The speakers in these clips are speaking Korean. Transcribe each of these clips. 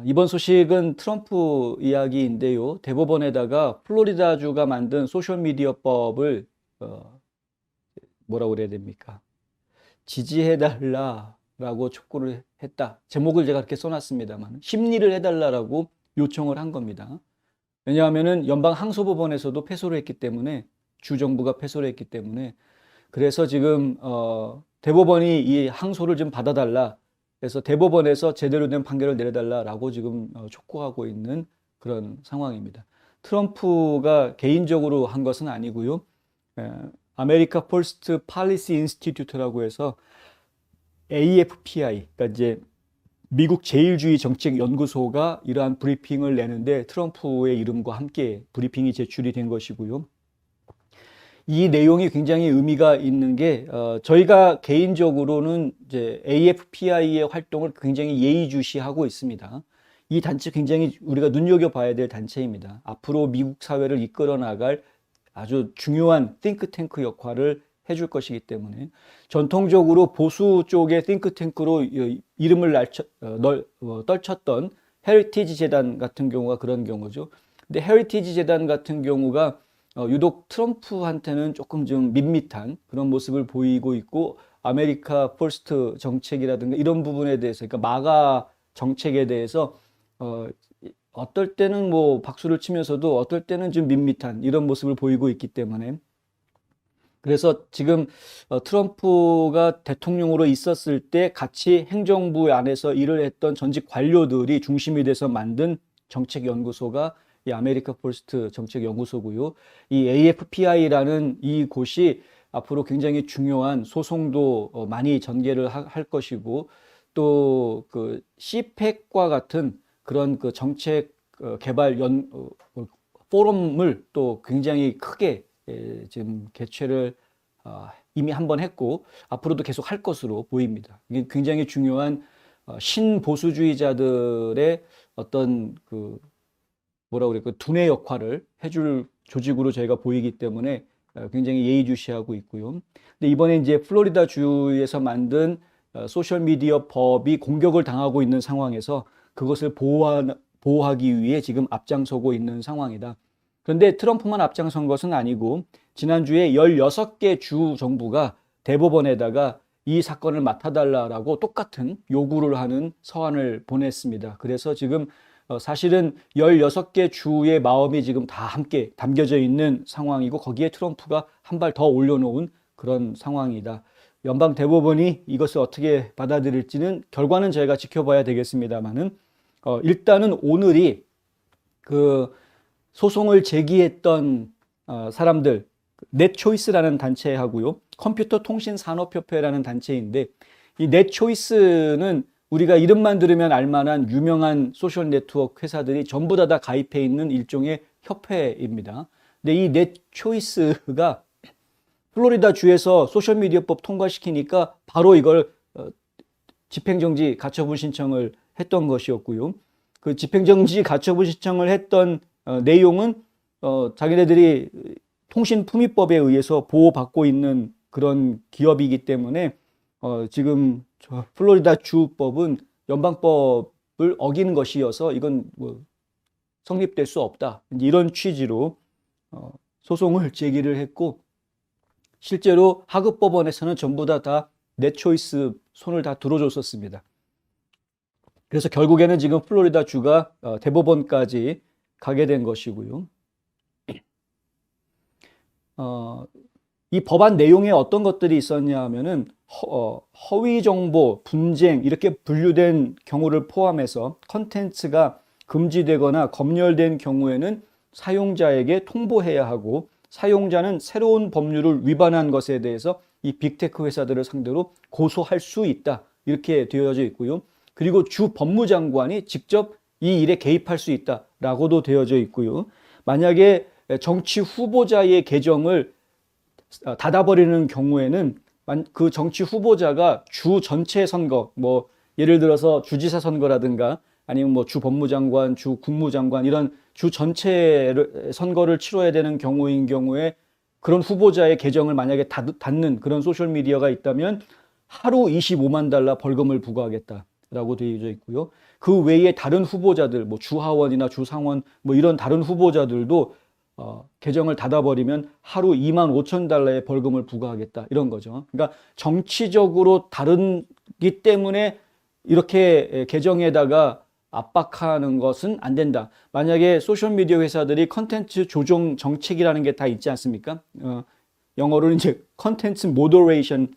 이번 소식은 트럼프 이야기인데요. 대법원에다가 플로리다주가 만든 소셜미디어법을 뭐라고 그래야 됩니까? 지지해달라라고 촉구를 했다. 제목을 제가 그렇게 써놨습니다만 심리를 해달라라고 요청을 한 겁니다. 왜냐하면은 연방 항소법원에서도 패소를 했기 때문에 주 정부가 패소를 했기 때문에 그래서 지금 대법원이 이 항소를 좀 받아달라. 그래서 대법원에서 제대로 된 판결을 내려달라라고 지금 촉구하고 있는 그런 상황입니다. 트럼프가 개인적으로 한 것은 아니고요. 아메리카 폴스트 팔리시 인스티튜트라고 해서 AFPI, 그러니까 이제 미국 제일주의 정책 연구소가 이러한 브리핑을 내는데 트럼프의 이름과 함께 브리핑이 제출이 된 것이고요. 이 내용이 굉장히 의미가 있는 게 저희가 개인적으로는 이제 AFPI의 활동을 굉장히 예의주시하고 있습니다. 이 단체 굉장히 우리가 눈여겨봐야 될 단체입니다. 앞으로 미국 사회를 이끌어 나갈 아주 중요한 띵크탱크 역할을 해줄 것이기 때문에 전통적으로 보수 쪽의 띵크탱크로 이름을 떨쳤던 헤리티지 재단 같은 경우가 그런 경우죠. 근데 헤리티지 재단 같은 경우가 유독 트럼프한테는 조금 좀 밋밋한 그런 모습을 보이고 있고 아메리카 퍼스트 정책이라든가 이런 부분에 대해서 그러니까 마가 정책에 대해서 어떨 때는 뭐 박수를 치면서도 어떨 때는 좀 밋밋한 이런 모습을 보이고 있기 때문에 그래서 지금 트럼프가 대통령으로 있었을 때 같이 행정부 안에서 일을 했던 전직 관료들이 중심이 돼서 만든 정책연구소가 이 아메리카 퍼스트 정책연구소고요. 이 AFPI라는 이 곳이 앞으로 굉장히 중요한 소송도 많이 전개를 할 것이고 또 그 CPEC과 같은 그런 그 정책 개발 포럼을 또 굉장히 크게 지금 개최를 이미 한 번 했고 앞으로도 계속 할 것으로 보입니다. 이게 굉장히 중요한 신보수주의자들의 어떤 그 뭐라고 그럴까 두뇌 역할을 해줄 조직으로 저희가 보이기 때문에 굉장히 예의주시하고 있고요. 근데 이번에 이제 플로리다 주에서 만든 소셜미디어 법이 공격을 당하고 있는 상황에서 그것을 보호하기 위해 지금 앞장서고 있는 상황이다. 그런데 트럼프만 앞장선 것은 아니고 지난주에 16개 주 정부가 대법원에다가 이 사건을 맡아달라고 똑같은 요구를 하는 서한을 보냈습니다. 그래서 지금 사실은 16개 주의 마음이 지금 다 함께 담겨져 있는 상황이고 거기에 트럼프가 한 발 더 올려놓은 그런 상황이다. 연방 대법원이 이것을 어떻게 받아들일지는 결과는 저희가 지켜봐야 되겠습니다만은 일단은 오늘이 그 소송을 제기했던 사람들 넷초이스라는 단체하고요. 컴퓨터 통신 산업협회라는 단체인데 이 넷초이스는 우리가 이름만 들으면 알만한 유명한 소셜 네트워크 회사들이 전부 다 가입해 있는 일종의 협회입니다. 근데 이 넷초이스가 플로리다 주에서 소셜미디어법 통과시키니까 바로 이걸 집행정지 가처분 신청을 했던 것이었고요. 그 집행정지 가처분 신청을 했던 내용은 자기네들이 통신품위법에 의해서 보호받고 있는 그런 기업이기 때문에 지금 플로리다 주법은 연방법을 어기는 것이어서 이건 뭐 성립될 수 없다. 이런 취지로 소송을 제기를 했고 실제로 하급 법원에서는 전부 다 넷초이스 손을 다 들어줬었습니다. 그래서 결국에는 지금 플로리다 주가 대법원까지 가게 된 것이고요. 이 법안 내용에 어떤 것들이 있었냐 하면은 허위 정보, 분쟁 이렇게 분류된 경우를 포함해서 컨텐츠가 금지되거나 검열된 경우에는 사용자에게 통보해야 하고 사용자는 새로운 법률을 위반한 것에 대해서 이 빅테크 회사들을 상대로 고소할 수 있다. 이렇게 되어져 있고요. 그리고 주 법무장관이 직접 이 일에 개입할 수 있다라고도 되어져 있고요. 만약에 정치 후보자의 계정을 닫아버리는 경우에는 그 정치 후보자가 주 전체 선거, 뭐 예를 들어서 주지사 선거라든가 아니면 뭐 주 법무장관, 주 국무장관 이런 주 전체 선거를 치러야 되는 경우인 경우에 그런 후보자의 계정을 만약에 닫는 그런 소셜미디어가 있다면 하루 $25만 벌금을 부과하겠다. 라고 되어 있고요. 그 외에 다른 후보자들, 뭐 주하원이나 주상원, 뭐 이런 다른 후보자들도 계정을 닫아버리면 하루 25,000달러의 벌금을 부과하겠다. 이런 거죠. 그러니까 정치적으로 다르기 때문에 이렇게 계정에다가 압박하는 것은 안 된다. 만약에 소셜미디어 회사들이 컨텐츠 조정 정책이라는 게 다 있지 않습니까? 영어로는 이제 컨텐츠 모더레이션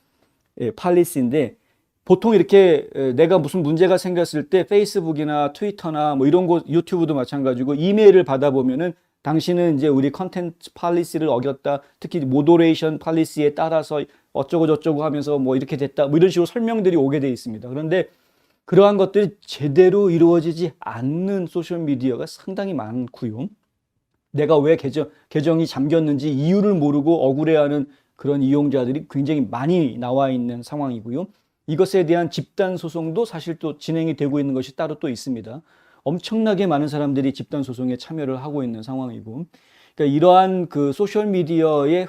팔리시인데, 보통 이렇게 내가 무슨 문제가 생겼을 때 페이스북이나 트위터나 뭐 이런 곳, 유튜브도 마찬가지고 이메일을 받아보면은 당신은 이제 우리 컨텐츠 팔리시를 어겼다. 특히 모더레이션 팔리시에 따라서 어쩌고 저쩌고 하면서 뭐 이렇게 됐다. 뭐 이런 식으로 설명들이 오게 돼 있습니다. 그런데 그러한 것들이 제대로 이루어지지 않는 소셜미디어가 상당히 많고요. 내가 왜 계정이 잠겼는지 이유를 모르고 억울해하는 그런 이용자들이 굉장히 많이 나와 있는 상황이고요. 이것에 대한 집단 소송도 사실 또 진행이 되고 있는 것이 따로 또 있습니다. 엄청나게 많은 사람들이 집단 소송에 참여를 하고 있는 상황이고, 그러니까 이러한 그 소셜 미디어의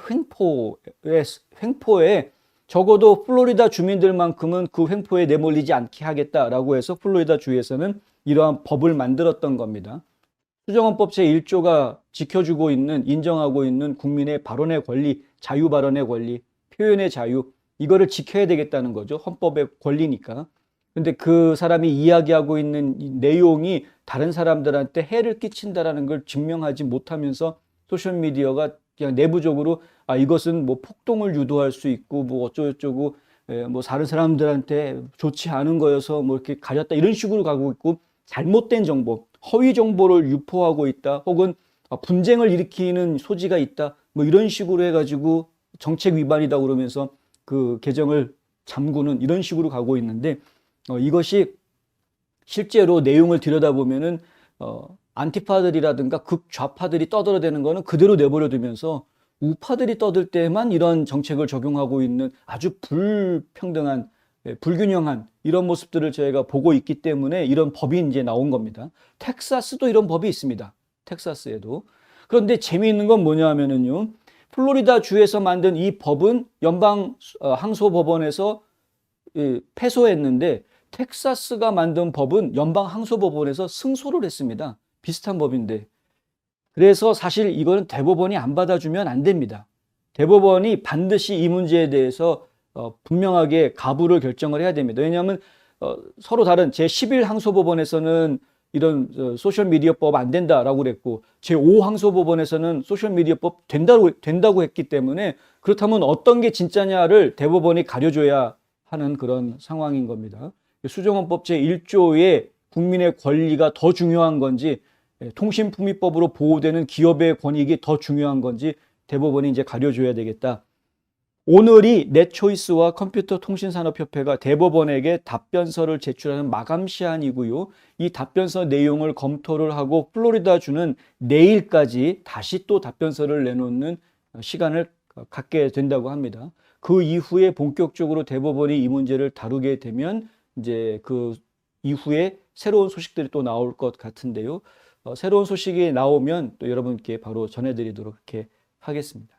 횡포에 적어도 플로리다 주민들만큼은 그 횡포에 내몰리지 않게 하겠다라고 해서 플로리다 주에서는 이러한 법을 만들었던 겁니다. 수정헌법 제1조가 지켜주고 있는, 인정하고 있는 국민의 발언의 권리, 자유 발언의 권리, 표현의 자유, 이거를 지켜야 되겠다는 거죠. 헌법의 권리니까. 근데 그 사람이 이야기하고 있는 이 내용이 다른 사람들한테 해를 끼친다라는 걸 증명하지 못하면서 소셜미디어가 그냥 내부적으로 이것은 뭐 폭동을 유도할 수 있고 뭐 어쩌고저쩌고 뭐 다른 사람들한테 좋지 않은 거여서 뭐 이렇게 가렸다 이런 식으로 가고 있고, 잘못된 정보, 허위 정보를 유포하고 있다, 혹은 분쟁을 일으키는 소지가 있다, 뭐 이런 식으로 해가지고 정책 위반이다 그러면서 그 계정을 잠그는 이런 식으로 가고 있는데, 이것이 실제로 내용을 들여다보면은 안티파들이라든가 극좌파들이 떠들어대는 거는 그대로 내버려 두면서 우파들이 떠들 때만 이런 정책을 적용하고 있는 아주 불평등한, 불균형한 이런 모습들을 저희가 보고 있기 때문에 이런 법이 이제 나온 겁니다. 텍사스도 이런 법이 있습니다. 텍사스에도. 그런데 재미있는 건 뭐냐 하면은요, 플로리다 주에서 만든 이 법은 연방 항소법원에서 패소했는데, 텍사스가 만든 법은 연방 항소법원에서 승소를 했습니다. 비슷한 법인데. 그래서 사실 이거는 대법원이 안 받아주면 안 됩니다. 대법원이 반드시 이 문제에 대해서 분명하게 가부를 결정을 해야 됩니다. 왜냐하면 서로 다른 제11 항소법원에서는 이런 소셜미디어법 안 된다라고 그랬고, 제5 항소법원에서는 소셜미디어법 된다고 했기 때문에, 그렇다면 어떤 게 진짜냐를 대법원이 가려줘야 하는 그런 상황인 겁니다. 수정헌법 제1조의 국민의 권리가 더 중요한 건지, 통신품위법으로 보호되는 기업의 권익이 더 중요한 건지 대법원이 이제 가려줘야 되겠다. 오늘이 넷초이스와 컴퓨터통신산업협회가 대법원에게 답변서를 제출하는 마감 시한이고요. 이 답변서 내용을 검토를 하고 플로리다주는 내일까지 다시 또 답변서를 내놓는 시간을 갖게 된다고 합니다. 그 이후에 본격적으로 대법원이 이 문제를 다루게 되면 이제 그 이후에 새로운 소식들이 또 나올 것 같은데요. 새로운 소식이 나오면 또 여러분께 바로 전해드리도록 이렇게 하겠습니다.